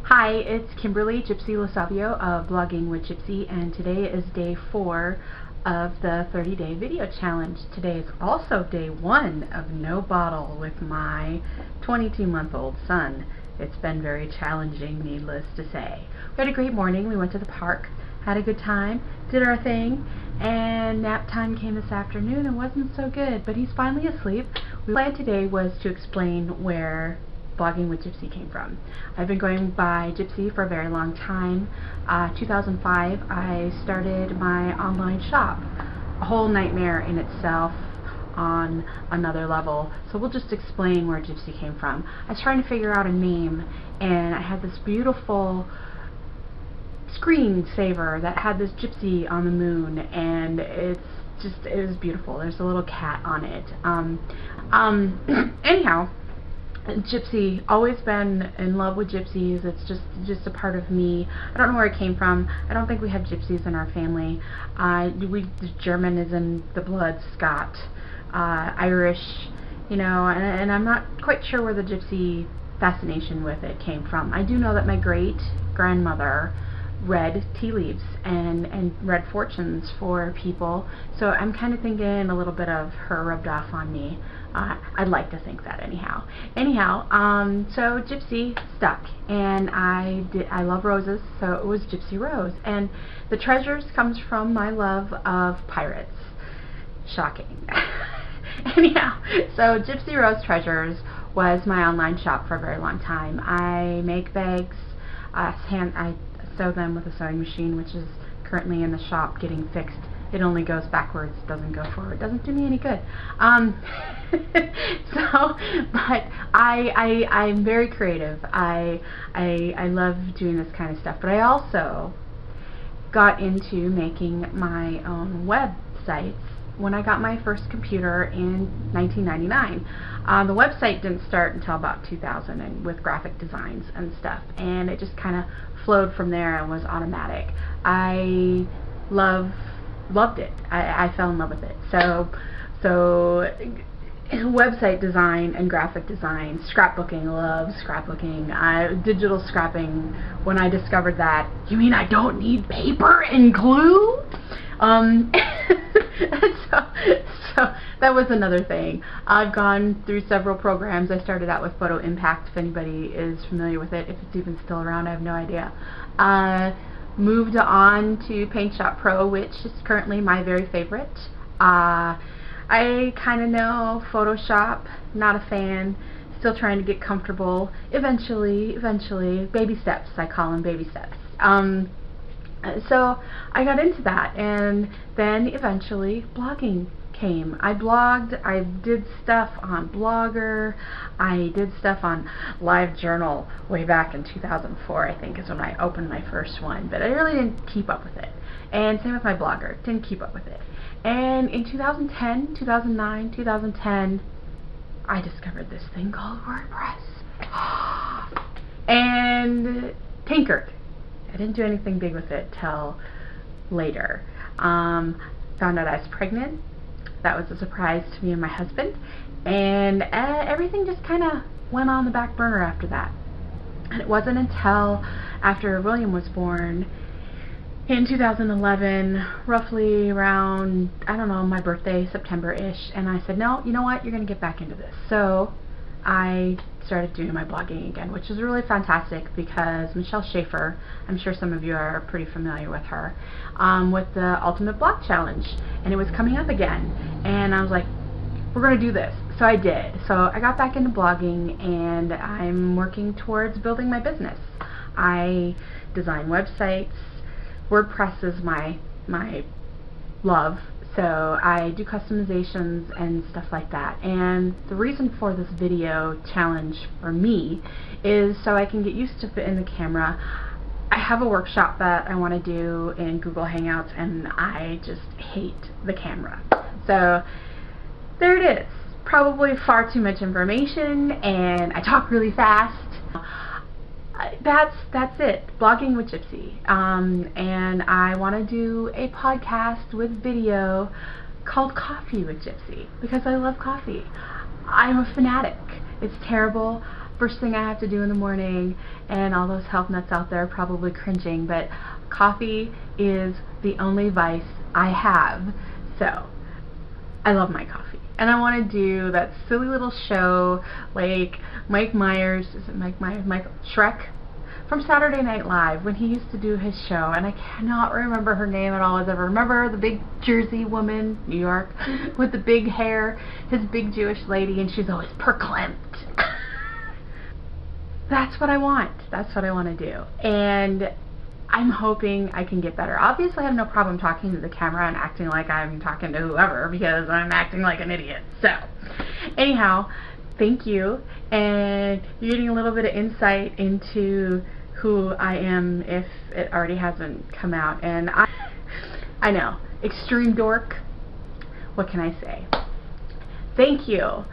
Hi, it's Kimberly Gypsy Lasavio of Blogging with Gypsy, and today is day 4 of the 30-day video challenge. Today is also day 1 of no bottle with my 22-month-old son. It's been very challenging, needless to say. We had a great morning. We went to the park, had a good time, did our thing, and nap time came this afternoon and wasn't so good, but he's finally asleep. The plan today was to explain where Blogging with Gypsy came from. I've been going by Gypsy for a very long time. 2005 I started my online shop. A whole nightmare in itself on another level. So we'll just explain where Gypsy came from. I was trying to figure out a name, and I had this beautiful screensaver that had this gypsy on the moon, and it was beautiful. There's a little cat on it. Anyhow, Gypsy, always been in love with gypsies. It's just a part of me. I don't know where it came from. I don't think we have gypsies in our family. German is in the blood, Scot, Irish, you know, and I'm not quite sure where the gypsy fascination with it came from. I do know that my great grandmother read tea leaves and read fortunes for people, so I'm kind of thinking a little bit of her rubbed off on me. I'd like to think that anyhow. So Gypsy stuck, and I love roses, so it was Gypsy Rose. And the treasures comes from my love of pirates. Shocking. Anyhow, so Gypsy Rose Treasures was my online shop for a very long time. I make bags. I sew them with a sewing machine, which is currently in the shop getting fixed. It only goes backwards, doesn't go forward. Doesn't do me any good. But I'm very creative. I love doing this kind of stuff. But I also got into making my own websites when I got my first computer in 1999. The website didn't start until about 2000, and with graphic designs and stuff, and it just kind of flowed from there and was automatic. I loved it. I fell in love with it. So website design and graphic design, scrapbooking, love scrapbooking, digital scrapping. When I discovered that, you mean I don't need paper and glue? So that was another thing. I've gone through several programs. I started out with Photo Impact, if anybody is familiar with it. If it's even still around, I have no idea. Moved on to Paint Shop Pro, which is currently my very favorite. I kind of know Photoshop, not a fan, still trying to get comfortable. Eventually, baby steps, I call them baby steps. So I got into that, and then eventually blogging came. I blogged, I did stuff on Blogger, I did stuff on LiveJournal way back in 2004, I think is when I opened my first one, but I really didn't keep up with it. And same with my Blogger, didn't keep up with it. And in 2010, 2009, 2010, I discovered this thing called WordPress. And tinkered. I didn't do anything big with it till later. Found out I was pregnant. That was a surprise to me and my husband, and everything just kind of went on the back burner after that. And it wasn't until after William was born in 2011, roughly around, I don't know, my birthday, September-ish, and I said, no, you know what, you're going to get back into this. So I started doing my blogging again, which is really fantastic because Michelle Schaefer, I'm sure some of you are pretty familiar with her, with the Ultimate Blog Challenge, and it was coming up again, and I was like, we're going to do this. So I did. So I got back into blogging, and I'm working towards building my business. I design websites. WordPress is my love. So I do customizations and stuff like that. And the reason for this video challenge for me is so I can get used to it in the camera. I have a workshop that I want to do in Google Hangouts, and I just hate the camera. So there it is. Probably far too much information, and I talk really fast. That's it. Blogging with Gypsy. And I want to do a podcast with video called Coffee with Gypsy because I love coffee. I'm a fanatic. It's terrible. first thing I have to do in the morning, and all those health nuts out there are probably cringing, but coffee is the only vice I have. So I love my coffee, and I want to do that silly little show like Mike Myers, is it Mike Myers? Shrek? From Saturday Night Live, when he used to do his show, and I cannot remember her name at all. As ever remember the big Jersey woman, New York, with the big hair, his big Jewish lady, and she's always perklempt. That's what I want. That's what I want to do, and I'm hoping I can get better. Obviously, I have no problem talking to the camera and acting like I'm talking to whoever, because I'm acting like an idiot. So, anyhow, thank you, and you're getting a little bit of insight into who I am if it already hasn't come out. And I know, extreme dork, what can I say? Thank you,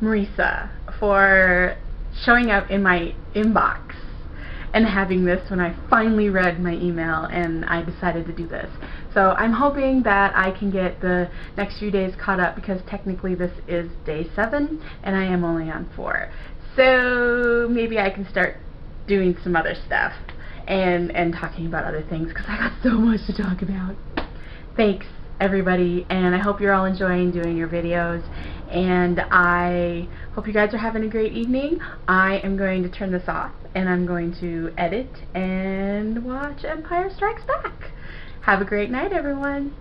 Marisa, for showing up in my inbox and having this when I finally read my email and I decided to do this. So I'm hoping that I can get the next few days caught up, because technically this is day 7 and I am only on 4. So maybe I can start doing some other stuff and talking about other things, because I got so much to talk about. Thanks everybody, and I hope you're all enjoying doing your videos, and I hope you guys are having a great evening. I am going to turn this off and I'm going to edit and watch Empire Strikes Back. Have a great night, everyone.